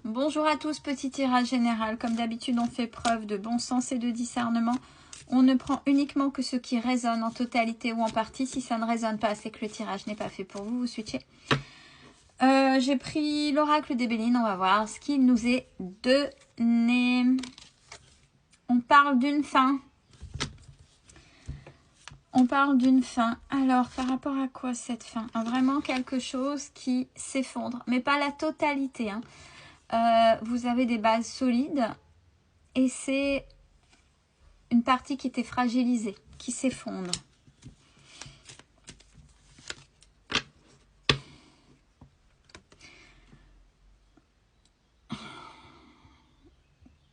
Bonjour à tous, petit tirage général. Comme d'habitude, on fait preuve de bon sens et de discernement. On ne prend uniquement que ce qui résonne en totalité ou en partie. Si ça ne résonne pas, c'est que le tirage n'est pas fait pour vous. Vous switchez. J'ai pris l'oracle des Béline. On va voir ce qu'il nous est donné. On parle d'une fin. On parle d'une fin. Alors, par rapport à quoi cette fin? Vraiment quelque chose qui s'effondre. Mais pas la totalité, hein. Vous avez des bases solides et c'est une partie qui était fragilisée, qui s'effondre.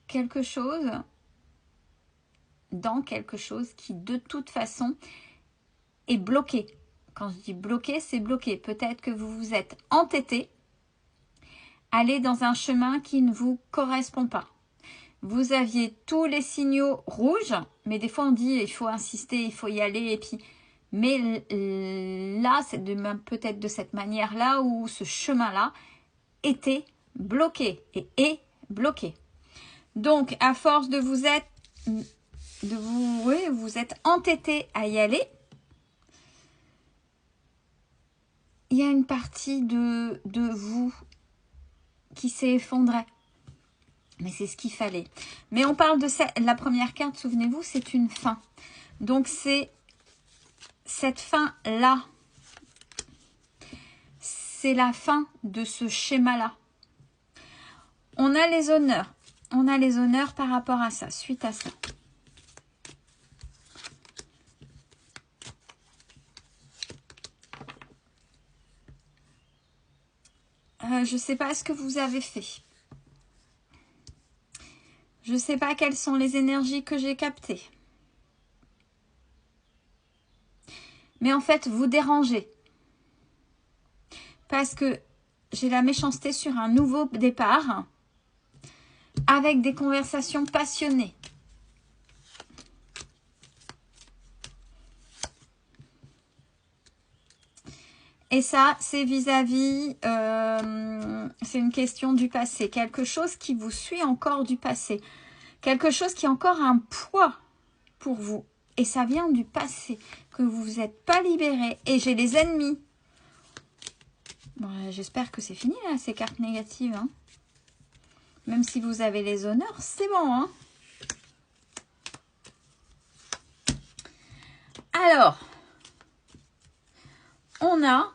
Quelque chose, dans quelque chose qui de toute façon est bloqué. Quand je dis bloqué, c'est bloqué. Peut-être que vous vous êtes entêté, aller dans un chemin qui ne vous correspond pas. Vous aviez tous les signaux rouges, mais des fois on dit il faut insister, il faut y aller, et puis mais là c'est peut-être de cette manière-là où ce chemin-là était bloqué et est bloqué. Donc à force de vous être vous êtes entêté à y aller, il y a une partie de vous qui s'est effondrée. Mais c'est ce qu'il fallait. Mais on parle de la première carte, souvenez-vous, c'est une fin. Donc c'est cette fin-là. C'est la fin de ce schéma-là. On a les honneurs. On a les honneurs par rapport à ça, suite à ça. Je ne sais pas ce que vous avez fait. Je ne sais pas quelles sont les énergies que j'ai captées. Mais en fait, vous dérangez. Parce que j'ai la méchanceté sur un nouveau départ avec des conversations passionnées. Et ça, c'est vis-à-vis, c'est une question du passé. Quelque chose qui vous suit encore du passé. Quelque chose qui a encore un poids pour vous. Et ça vient du passé, que vous vous êtes pas libéré. Et j'ai les ennemis. Bon, j'espère que c'est fini, là, ces cartes négatives. Hein. Même si vous avez les honneurs, c'est bon. Hein. Alors, on a...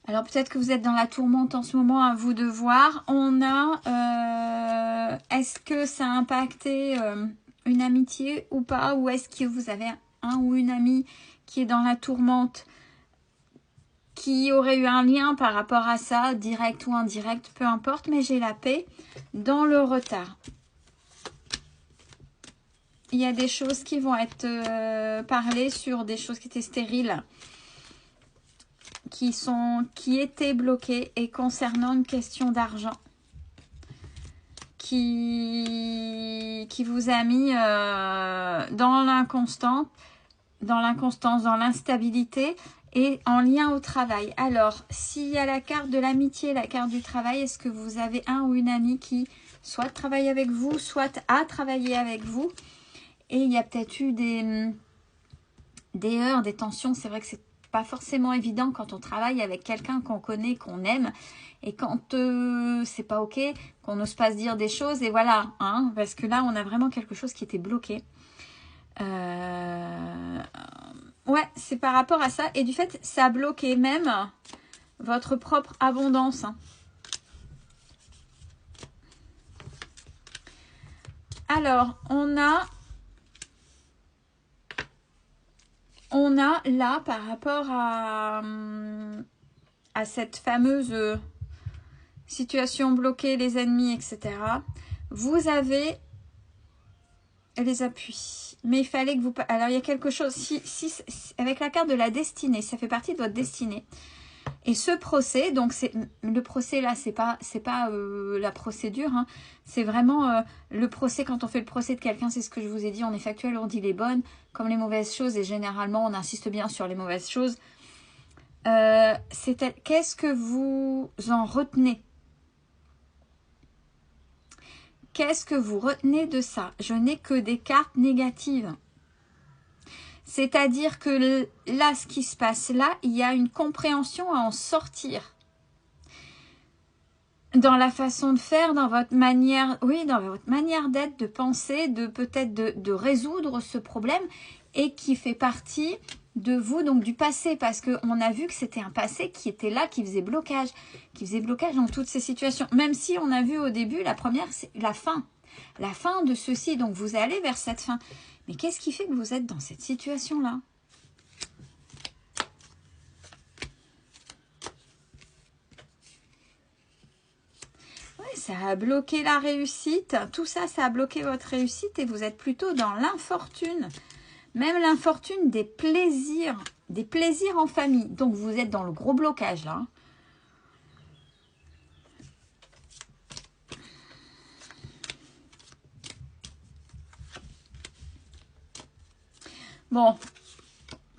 Alors, peut-être que vous êtes dans la tourmente en ce moment, à vous de voir. On a... est-ce que ça a impacté une amitié ou pas? Ou est-ce que vous avez un ou une amie qui est dans la tourmente, qui aurait eu un lien par rapport à ça, direct ou indirect, peu importe. Mais j'ai la paix dans le retard. Il y a des choses qui vont être parlées sur des choses qui étaient stériles, qui étaient bloquées, et concernant une question d'argent qui vous a mis dans l'inconstance, dans l'instabilité et en lien au travail. Alors, s'il y a la carte de l'amitié, la carte du travail, est-ce que vous avez un ou une amie qui soit travaille avec vous, soit a travaillé avec vous, et il y a peut-être eu des heurts, des tensions. C'est vrai que c'est pas forcément évident quand on travaille avec quelqu'un qu'on connaît, qu'on aime, et quand c'est pas ok, qu'on n'ose pas se dire des choses, et voilà, hein, parce que là on a vraiment quelque chose qui était bloqué. Ouais, c'est par rapport à ça, et du fait ça a bloqué même votre propre abondance. Hein. Alors, on a là, par rapport à cette fameuse situation bloquée, les ennemis, etc. Vous avez les appuis. Mais il fallait que vous... Alors, il y a quelque chose... Si, avec la carte de la destinée, ça fait partie de votre destinée. Et ce procès, donc c'est le procès là, c'est pas la procédure, hein, c'est vraiment le procès. Quand on fait le procès de quelqu'un, c'est ce que je vous ai dit, on est factuel, on dit les bonnes comme les mauvaises choses, et généralement on insiste bien sur les mauvaises choses. Qu'est-ce que vous en retenez? Qu'est-ce que vous retenez de ça? Je n'ai que des cartes négatives. C'est-à-dire que là, ce qui se passe là, il y a une compréhension à en sortir. Dans la façon de faire, dans votre manière, oui, dans votre manière d'être, de penser, de peut-être de résoudre ce problème et qui fait partie de vous, donc du passé, parce qu'on a vu que c'était un passé qui était là, qui faisait blocage dans toutes ces situations. Même si on a vu au début, la première, c'est la fin de ceci, donc vous allez vers cette fin. Mais qu'est-ce qui fait que vous êtes dans cette situation-là? Oui, ça a bloqué la réussite, tout ça, ça a bloqué votre réussite et vous êtes plutôt dans l'infortune. Même l'infortune des plaisirs en famille. Donc, vous êtes dans le gros blocage, là. Bon,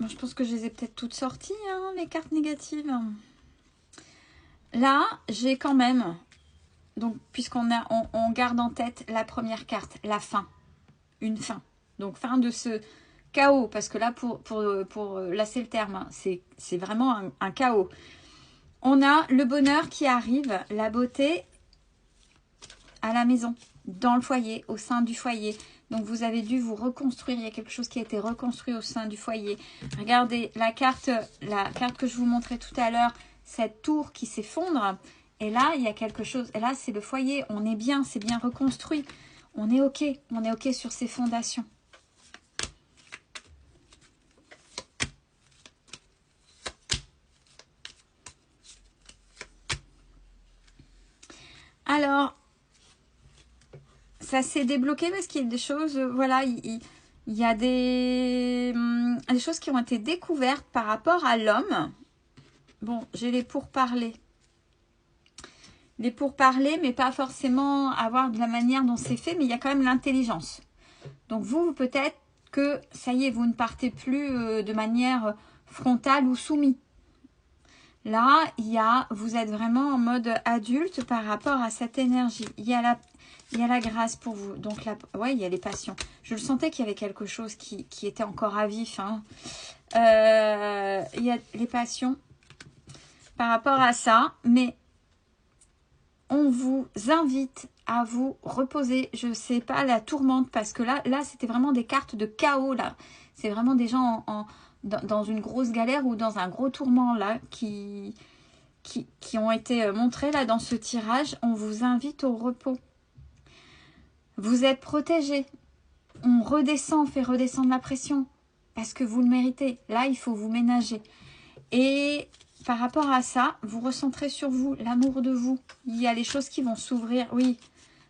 je pense que je les ai peut-être toutes sorties, hein, les cartes négatives. Là, j'ai quand même, donc, on garde en tête la première carte, la fin. Une fin. Donc, fin de ce chaos, parce que là, là, c'est le terme, hein, c'est vraiment un chaos. On a le bonheur qui arrive, la beauté à la maison, dans le foyer, au sein du foyer. Donc, vous avez dû vous reconstruire. Il y a quelque chose qui a été reconstruit au sein du foyer. Regardez, la carte que je vous montrais tout à l'heure, cette tour qui s'effondre. Et là, il y a quelque chose. Et là, c'est le foyer. On est bien, c'est bien reconstruit. On est OK. On est OK sur ces fondations. Alors, ça s'est débloqué parce qu'il y a des choses, voilà, il y a des choses qui ont été découvertes par rapport à l'homme. Bon, j'ai les pourparlers. Les pourparlers, mais pas forcément avoir de la manière dont c'est fait, mais il y a quand même l'intelligence. Donc vous, peut-être que, ça y est, vous ne partez plus de manière frontale ou soumise. Là, vous êtes vraiment en mode adulte par rapport à cette énergie. Il y a la grâce pour vous. Donc, ouais, il y a les passions. Je le sentais qu'il y avait quelque chose qui était encore à vif. Hein. Il y a les passions par rapport à ça. Mais on vous invite à vous reposer. Je ne sais pas, la tourmente. Parce que là c'était vraiment des cartes de chaos. Là, c'est vraiment des gens dans une grosse galère ou dans un gros tourment là qui ont été montrés là dans ce tirage. On vous invite au repos. Vous êtes protégés. On fait redescendre la pression parce que vous le méritez. Là, il faut vous ménager. Et par rapport à ça, vous recentrez sur vous, l'amour de vous. Il y a les choses qui vont s'ouvrir. Oui,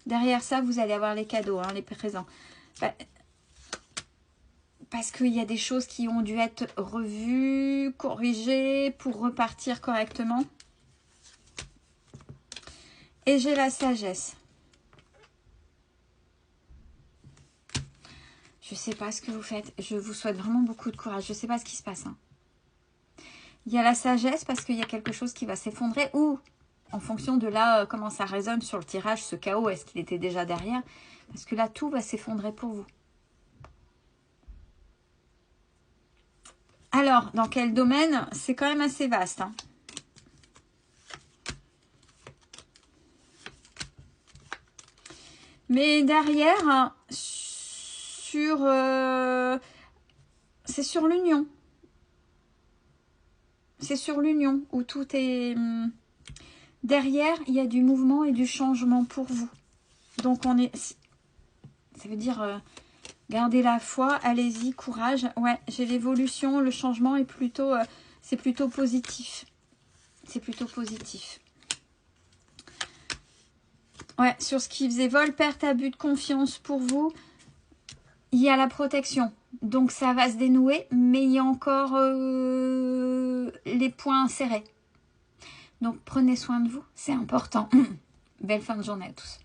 derrière ça, vous allez avoir les cadeaux, hein, les présents. Parce qu'il y a des choses qui ont dû être revues, corrigées pour repartir correctement. Et j'ai la sagesse. Je ne sais pas ce que vous faites. Je vous souhaite vraiment beaucoup de courage. Je ne sais pas ce qui se passe. Hein. Il y a la sagesse parce qu'il y a quelque chose qui va s'effondrer ou en fonction de là, comment ça résonne sur le tirage, ce chaos, est-ce qu'il était déjà derrière? Parce que là, tout va s'effondrer pour vous. Alors, dans quel domaine? C'est quand même assez vaste. Hein. Mais derrière, c'est sur l'union. C'est sur l'union où tout est... Derrière, il y a du mouvement et du changement pour vous. Donc, ça veut dire... Gardez la foi, allez-y, courage. Ouais, j'ai l'évolution, le changement est plutôt... c'est plutôt positif. C'est plutôt positif. Ouais, sur ce qui faisait vol, perte, abus de confiance pour vous, il y a la protection. Donc, ça va se dénouer, mais il y a encore les points serrés. Donc, prenez soin de vous, c'est important. Belle fin de journée à tous.